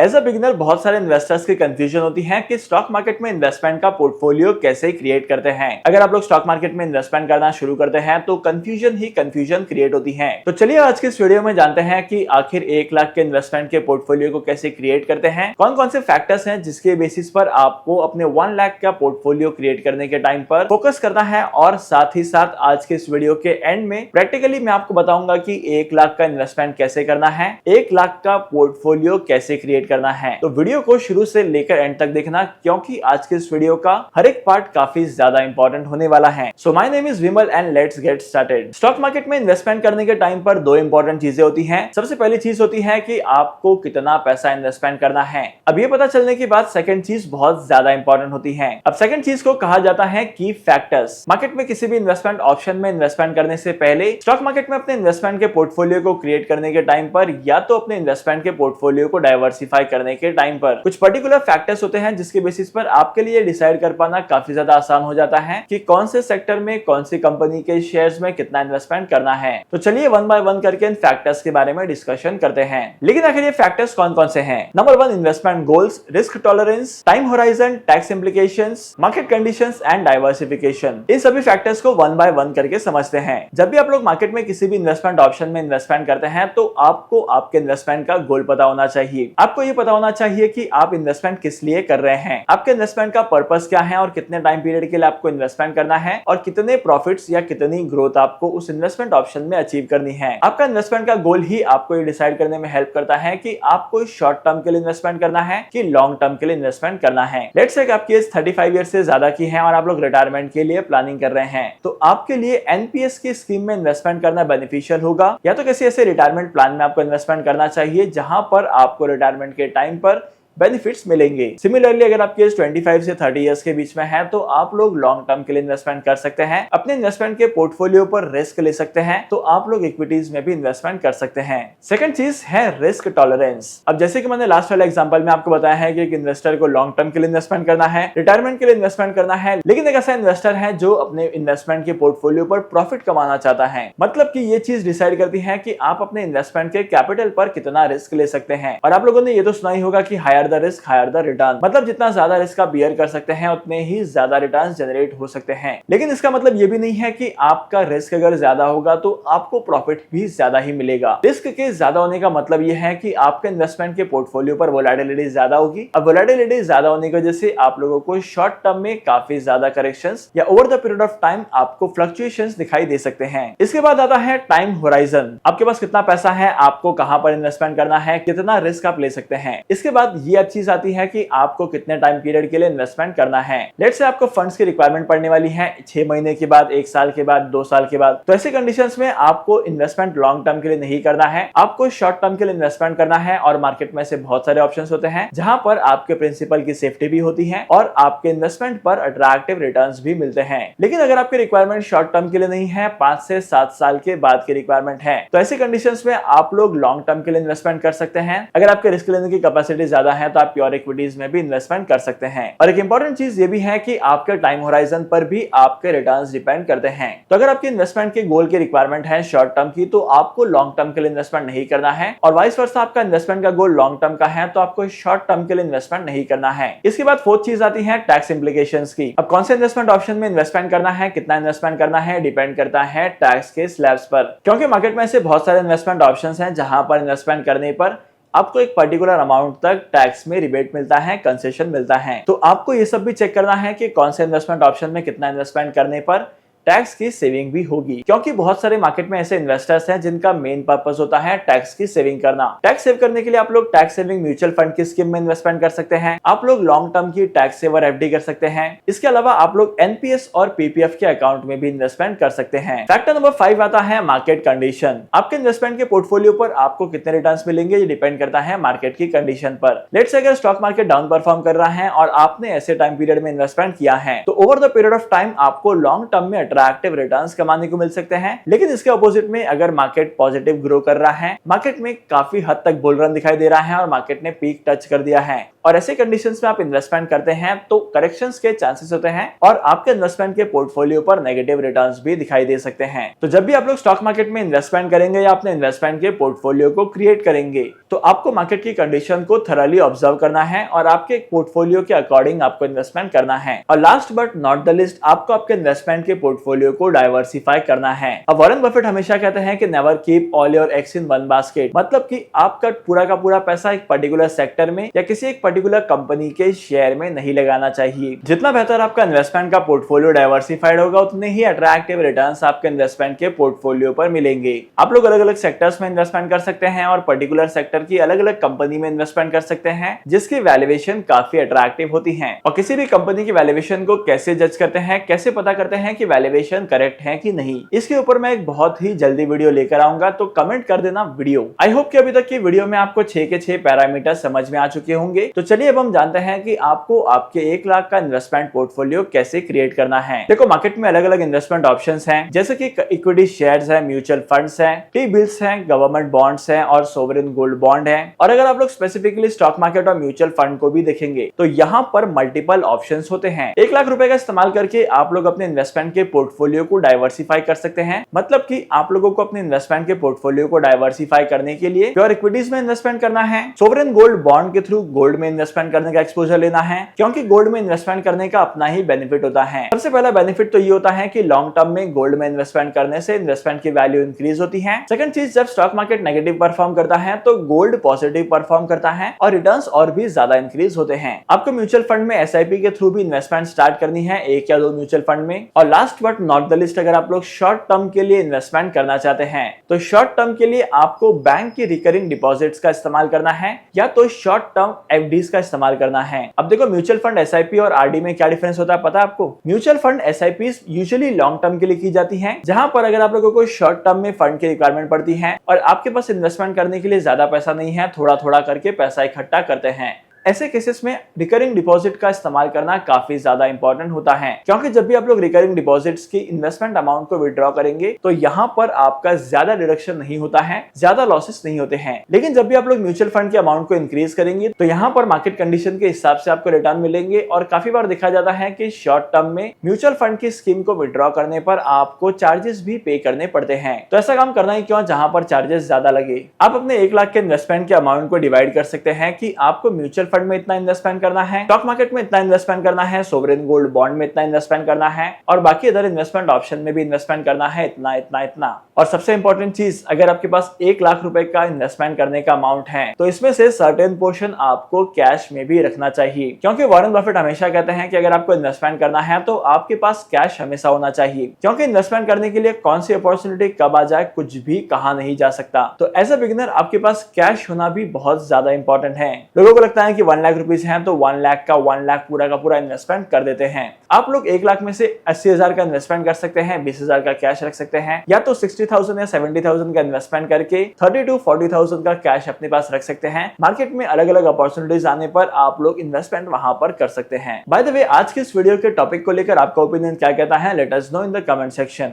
As a beginner बहुत सारे investors की कंफ्यूजन होती है कि स्टॉक मार्केट में इन्वेस्टमेंट का पोर्टफोलियो कैसे क्रिएट करते हैं। अगर आप लोग स्टॉक मार्केट में इन्वेस्टमेंट करना शुरू करते हैं तो कंफ्यूजन ही कंफ्यूजन क्रिएट होती है। तो चलिए आज के इस वीडियो में जानते हैं कि आखिर 1 लाख के इन्वेस्टमेंट के पोर्टफोलियो को कैसे क्रिएट करते हैं, कौन कौन से फैक्टर्स हैं जिसके बेसिस पर आपको अपने 1 लाख का पोर्टफोलियो क्रिएट करने के टाइम पर फोकस करना है। और साथ ही साथ आज के इस वीडियो के एंड में प्रैक्टिकली मैं आपको बताऊंगा कि 1 लाख का इन्वेस्टमेंट कैसे करना है, 1 लाख का पोर्टफोलियो कैसे क्रिएट करना है। तो वीडियो को शुरू से लेकर एंड तक देखना, क्योंकि आज के इस वीडियो का हर एक पार्ट काफी ज्यादा इंपॉर्टेंट होने वाला है। So my name is Vimal and let's get started. Stock market में इन्वेस्टमेंट करने के टाइम पर 2 इंपॉर्टेंट चीजें होती हैं। सबसे पहली चीज होती है कि आपको कितना पैसा इन्वेस्टमेंट करना है। अब ये पता चलने के बाद सेकंड चीज बहुत ज्यादा इंपॉर्टेंट होती है। अब सेकंड चीज को कहा जाता है की फैक्टर्स। मार्केट में किसी भी इन्वेस्टमेंट ऑप्शन में इन्वेस्टमेंट करने से पहले स्टॉक मार्केट में अपने इन्वेस्टमेंट के पोर्टफोलियो को क्रिएट करने के टाइम पर या तो अपने इन्वेस्टमेंट के पोर्टफोलियो को डाइवर्सिफाई करने के टाइम पर कुछ पर्टिकुलर फैक्टर्स होते हैं जिसके बेसिस पर आपके लिए डिसाइड कर पाना काफी ज्यादा आसान हो जाता है कि कौन से सेक्टर में कौन सी कंपनी के शेयर्स में कितना इन्वेस्टमेंट करना है। तो चलिए वन बाय वन करके इन फैक्टर्स के बारे में डिस्कशन करते हैं। लेकिन आखिर ये फैक्टर्स कौन कौन से हैं? Number 1, investment goals, risk tolerance, time horizon, tax implications, market conditions and diversification. इन सभी फैक्टर्स को वन बाय वन करके समझते हैं। जब भी आप लोग मार्केट में किसी भी इन्वेस्टमेंट ऑप्शन में इन्वेस्टमेंट करते हैं तो आपको आपके इन्वेस्टमेंट का गोल पता होना चाहिए। आपको ये पता होना चाहिए कि आप इन्वेस्टमेंट किस लिए कर रहे हैं, आपके इन्वेस्टमेंट का पर्पस क्या है और कितने टाइम पीरियड के लिए आपको इन्वेस्टमेंट करना है और कितने प्रॉफिट्स या कितनी ग्रोथ आपको उस इन्वेस्टमेंट ऑप्शन में अचीव करनी है। आपका इन्वेस्टमेंट का गोल ही आपको ये डिसाइड करने में हेल्प करता है कि आपको शॉर्ट टर्म के लिए इन्वेस्टमेंट करना है कि लॉन्ग टर्म के लिए इन्वेस्टमेंट करना है। लेट्स से आपकी एज 35 ईयर से ज्यादा की है और आप लोग रिटायरमेंट के लिए प्लानिंग कर रहे हैं, तो आपके लिए एनपीएस की स्कीम में इन्वेस्टमेंट करना बेनिफिशियल होगा या तो किसी ऐसे रिटायरमेंट प्लान में आपको इन्वेस्टमेंट करना चाहिए जहां पर आपको रिटायरमेंट के टाइम पर बेनिफिट्स मिलेंगे। सिमिलरली अगर आपकी एज 25 से 30 इयर्स के बीच में है तो आप लोग लॉन्ग टर्म के लिए इन्वेस्टमेंट कर सकते हैं। अपने इन्वेस्टमेंट के पोर्टफोलियो पर रिस्क ले सकते हैं, तो आप लोग इक्विटीज में भी इन्वेस्टमेंट कर सकते हैं। सेकंड चीज है रिस्क टॉलरेंस। अब जैसे कि मैंने लास्ट वाले एग्जांपल में आपको बताया है कि एक इन्वेस्टर को लॉन्ग टर्म के लिए इन्वेस्टमेंट करना है, रिटायरमेंट के लिए इन्वेस्टमेंट करना है, लेकिन एक ऐसा इन्वेस्टर है जो अपने इन्वेस्टमेंट के पोर्टफोलियो पर प्रॉफिट कमाना चाहता है। मतलब कि ये चीज डिसाइड करती है कि आप अपने इन्वेस्टमेंट के कैपिटल पर कितना रिस्क ले सकते हैं। और आप लोगों ने ये तो सुना ही होगा कि higher the risk higher the return, मतलब जितना ज्यादा रिस्क आप बियर कर सकते हैं उतने ही ज्यादा रिटर्न्स जनरेट हो सकते हैं। लेकिन इसका मतलब ये भी नहीं है कि आपका रिस्क अगर ज्यादा होगा तो आपको प्रॉफिट भी ज्यादा ही मिलेगा। रिस्क के ज्यादा होने का मतलब ये है कि आपके इन्वेस्टमेंट के पोर्टफोलियो पर वोलेटिलिटी ज्यादा होगी। अब वोलेटिलिटी ज्यादा होने की वजह से आप लोगों को शॉर्ट टर्म में काफी ज्यादा करेक्शंस या over the period of time आपको फ्लक्चुएशंस दिखाई दे सकते हैं। इसके बाद आता है टाइम होराइजन। आपके पास कितना पैसा है, आपको कहां पर इन्वेस्टमेंट करना है, कितना रिस्क आप ले सकते हैं। इसके बाद ये चीज आती है कि आपको कितने टाइम पीरियड के लिए इन्वेस्टमेंट करना है। लेट्स से आपको फंड्स की रिक्वायरमेंट पड़ने वाली है 6 महीने के बाद, 1 साल के बाद, 2 साल के बाद, तो ऐसे कंडीशंस में आपको इन्वेस्टमेंट लॉन्ग टर्म के लिए नहीं करना है, आपको शॉर्ट टर्म के लिए इन्वेस्टमेंट करना है। और मार्केट में से बहुत सारे ऑप्शंस होते हैं जहां पर आपके प्रिंसिपल की सेफ्टी भी होती है और आपके इन्वेस्टमेंट पर अट्रैक्टिव रिटर्न्स भी मिलते हैं। लेकिन अगर आपकी रिक्वायरमेंट शॉर्ट टर्म के लिए नहीं है, 5 से 7 साल के बाद की रिक्वायरमेंट है, तो ऐसी कंडीशंस में आप लोग लॉन्ग टर्म के लिए इन्वेस्टमेंट कर सकते हैं। अगर आपके रिस्क लेने की कैपेसिटी ज्यादा है तो आप प्योर इक्विटीज में भी इन्वेस्टमेंट कर सकते हैं। और एक इंपॉर्टेंट चीज ये भी है कि आपके टाइम होराइजन पर भी आपके रिटर्न्स डिपेंड करते हैं। तो अगर आपके इन्वेस्टमेंट के गोल की रिक्वायरमेंट है शॉर्ट टर्म की, तो आपको लॉन्ग टर्म के लिए इन्वेस्टमेंट नहीं करना है। और वाइस वर्सा आपका इन्वेस्टमेंट का गोल लॉन्ग टर्म का है तो आपको शॉर्ट टर्म के लिए इन्वेस्टमेंट नहीं करना है। इसके बाद फोर्थ चीज आती है टैक्स इंप्लीकेशंस की। अब कौन से इन्वेस्टमेंट ऑप्शन में इन्वेस्टमेंट करना है, कितना इन्वेस्टमेंट करना है, डिपेंड करता है टैक्स के स्लैब्स पर। क्योंकि मार्केट में ऐसे बहुत सारे इन्वेस्टमेंट ऑप्शंस हैं जहां पर इन्वेस्टमेंट करने पर आपको एक पर्टिकुलर अमाउंट तक टैक्स में रिबेट मिलता है, कंसेशन मिलता है। तो आपको ये सब भी चेक करना है कि कौन से इन्वेस्टमेंट ऑप्शन में कितना इन्वेस्टमेंट करने पर टैक्स की सेविंग भी होगी। क्योंकि बहुत सारे मार्केट में ऐसे इन्वेस्टर्स हैं जिनका मेन पर्पस होता है टैक्स की सेविंग करना। टैक्स सेव करने के लिए आप लोग टैक्स सेविंग म्यूचुअल फंड की स्कीम में इन्वेस्टमेंट कर सकते हैं। आप लोग लॉन्ग टर्म की टैक्स सेवर एफडी कर सकते हैं। इसके अलावा आप लोग एनपीएस और पीपीएफ के अकाउंट में भी इन्वेस्टमेंट कर सकते हैं। फैक्टर नंबर 5 आता है मार्केट कंडीशन। आपके इन्वेस्टमेंट के पोर्टफोलियो पर आपको कितने रिटर्न्स मिलेंगे ये डिपेंड करता है मार्केट की कंडीशन पर। लेट्स से अगर स्टॉक मार्केट डाउन परफॉर्म कर रहा है और आपने ऐसे टाइम पीरियड में इन्वेस्टमेंट किया है तो over the period of time आपको लॉन्ग टर्म में अट्रैक्टिव रिटर्न्स कमाने को मिल सकते हैं। लेकिन इसके अपोजिट में अगर मार्केट पॉजिटिव ग्रो कर रहा है, मार्केट में काफी हद तक बुल रन दिखाई दे रहा है और मार्केट ने पीक टच कर दिया है और ऐसे कंडीशंस में आप इन्वेस्टमेंट करते हैं तो करेक्शंस के चांसेस होते हैं और आपके इन्वेस्टमेंट के पोर्टफोलियो पर नेगेटिव रिटर्न्स भी दिखाई दे सकते हैं। तो जब भी आप लोग स्टॉक मार्केट में इन्वेस्टमेंट करेंगे या अपने इन्वेस्टमेंट के पोर्टफोलियो को क्रिएट करेंगे तो आपको मार्केट की कंडीशन को थरली ऑब्जर्व करना है और आपके पोर्टफोलियो के अकॉर्डिंग आपको इन्वेस्टमेंट करना है। और last but not the list, आपको आपके इन्वेस्टमेंट के पोर्टफोलियो को डाइवर्सिफाई करना है। अब वॉरेन बफेट हमेशा कहते हैं कि never keep all your eggs in one basket, मतलब कि आपका पूरा का पूरा पैसा एक पर्टिकुलर सेक्टर में या किसी एक पर्टिकुलर कंपनी के शेयर में नहीं लगाना चाहिए। जितना बेहतर आपका इन्वेस्टमेंट का पोर्टफोलियो डाइवर्सिफाइड होगा उतने ही अट्रैक्टिव रिटर्न्स आपके इन्वेस्टमेंट के पोर्टफोलियो पर मिलेंगे। आप लोग अलग अलग सेक्टर्स में इन्वेस्टमेंट कर सकते हैं और पर्टिकुलर सेक्टर की अलग अलग कंपनी में इन्वेस्टमेंट कर सकते हैं जिसकी वैल्यूएशन काफी अट्रैक्टिव होती है। और किसी भी कंपनी की वैल्यूएशन को कैसे जज करते हैं, कैसे पता करते हैं कि वैल्यूएशन करेक्ट है कि नहीं, इसके ऊपर मैं एक बहुत ही जल्दी वीडियो लेकर आऊंगा, तो कमेंट कर देना वीडियो। आई होप कि अभी तक की वीडियो में आपको 6 के 6 पैरामीटर समझ में आ चुके होंगे। तो चलिए अब हम जानते हैं कि आपको आपके 1 लाख का इन्वेस्टमेंट पोर्टफोलियो कैसे क्रिएट करना है। देखो, मार्केट में अलग अलग इन्वेस्टमेंट ऑप्शंस हैं, जैसे कि इक्विटी शेयर्स है, म्यूचुअल फंड्स हैं, टी बिल्स हैं, गवर्नमेंट बॉन्ड्स हैं और सोवरेन गोल्ड बॉन्ड है। और अगर आप लोग स्पेसिफिकली स्टॉक मार्केट और म्यूचुअल फंड को भी देखेंगे तो यहाँ पर मल्टीपल ऑप्शंस होते हैं। 1 लाख रुपए का इस्तेमाल करके आप लोग अपने इन्वेस्टमेंट के पोर्टफोलियो को डाइवर्सिफाई कर सकते हैं। मतलब कि आप लोगों को अपने इन्वेस्टमेंट के पोर्टफोलियो को डाइवर्सिफाई करने के लिए प्योर इक्विटीज में इन्वेस्टमेंट करना है, सोवरेन गोल्ड बॉन्ड के थ्रू गोल्ड में इन्वेस्टमेंट करने का एक्सपोजर लेना है, क्योंकि गोल्ड में इन्वेस्टमेंट करने का अपना ही बेनिफिट होता है। सबसे पहला बेनिफिट तो ये होता है कि लॉन्ग टर्म में गोल्ड में इन्वेस्टमेंट करने से इन्वेस्टमेंट की वैल्यू इंक्रीज होती है। सेकंड चीज, जब स्टॉक मार्केट नेगेटिव परफॉर्म करता है तो गोल्ड पॉजिटिव परफॉर्म करता है और रिटर्न्स और भी ज्यादा इंक्रीज होते हैं। आपको म्यूचुअल फंड में एसआईपी के थ्रू भी इन्वेस्टमेंट स्टार्ट करनी है, 1 या 2 म्यूचुअल फंड में। और last but not the list, अगर आप लोग शॉर्ट टर्म के लिए इन्वेस्टमेंट करना चाहते हैं तो शॉर्ट टर्म के लिए आपको बैंक की रिकरिंग डिपॉजिट्स का इस्तेमाल करना है या तो शॉर्ट टर्म एफडीज का इस्तेमाल करना है। अब देखो, म्यूचुअल फंड एसआईपी और आरडी में क्या डिफरेंस होता है पता है आपको? Mutual fund SIP usually long term के लिए की जाती है, जहां पर अगर आप लोगों को शॉर्ट टर्म में फंड की रिक्वायरमेंट पड़ती है और आपके पास इन्वेस्टमेंट करने के लिए ज्यादा पैसा नहीं है, थोड़ा थोड़ा करके पैसा इकट्ठा करते हैं। ऐसे केसेस में रिकरिंग डिपॉजिट का इस्तेमाल करना काफी ज्यादा इंपॉर्टेंट होता है, क्योंकि जब भी आप लोग रिकरिंग डिपॉजिट्स की इन्वेस्टमेंट अमाउंट को विड्रॉ करेंगे तो यहाँ पर आपका ज्यादा डिडक्शन नहीं होता है, ज्यादा लॉसेस नहीं होते हैं। लेकिन जब भी आप लोग म्यूचुअल फंड के अमाउंट को इंक्रीज करेंगे तो यहाँ पर मार्केट कंडीशन के हिसाब से आपको रिटर्न मिलेंगे। और काफी बार देखा जाता है कि शॉर्ट टर्म में म्यूचुअल फंड की स्कीम को विड्रॉ करने पर आपको चार्जेस भी पे करने पड़ते हैं। तो ऐसा काम करना ही क्यों जहां पर चार्जेस ज्यादा लगे। आप अपने 1 लाख के इन्वेस्टमेंट के अमाउंट को डिवाइड कर सकते हैं कि आपको म्यूचुअल फंड में इतना इन्वेस्टमेंट करना है, स्टॉक मार्केट में इतना इन्वेस्टमेंट करना है, सोवरेन गोल्ड बॉन्ड में इतना इन्वेस्टमेंट करना है और बाकी अदर इन्वेस्टमेंट ऑप्शन में भी इन्वेस्टमेंट करना है इतना इतना इतना। और सबसे इंपॉर्टेंट चीज, अगर आपके पास 1 लाख रुपए का इन्वेस्टमेंट करने का अमाउंट है तो इसमें से सर्टेन पोर्शन आपको कैश में भी रखना चाहिए, क्योंकि वॉरेन बफेट हमेशा कहते हैं कि अगर आपको इन्वेस्टमेंट करना है तो आपके पास कैश हमेशा होना चाहिए, क्योंकि इन्वेस्टमेंट करने के लिए कौन सी अपॉर्चुनिटी कब आ जाए कुछ भी कहा नहीं जा सकता। तो एज अ बिगिनर आपके पास कैश होना भी बहुत ज्यादा इंपॉर्टेंट है। लोगों को लगता है कि 1 लाख रुपीज है तो 1 लाख का 1 लाख पूरा का पूरा इन्वेस्टमेंट कर देते हैं। आप लोग 1 लाख में से 80,000 का इन्वेस्टमेंट कर सकते हैं, 20,000 का कैश रख सकते हैं, या तो 60,000 या 70,000 का इन्वेस्टमेंट करके 30 to 40,000 का कैश अपने पास रख सकते हैं। मार्केट में अलग अलग अपॉर्चुनिटीज आने पर आप लोग इन्वेस्टमेंट वहां पर कर सकते हैं। बाय द वे, आज के इस वीडियो के टॉपिक को लेकर आपका ओपिनियन क्या कहता है? Let us know in the comment section.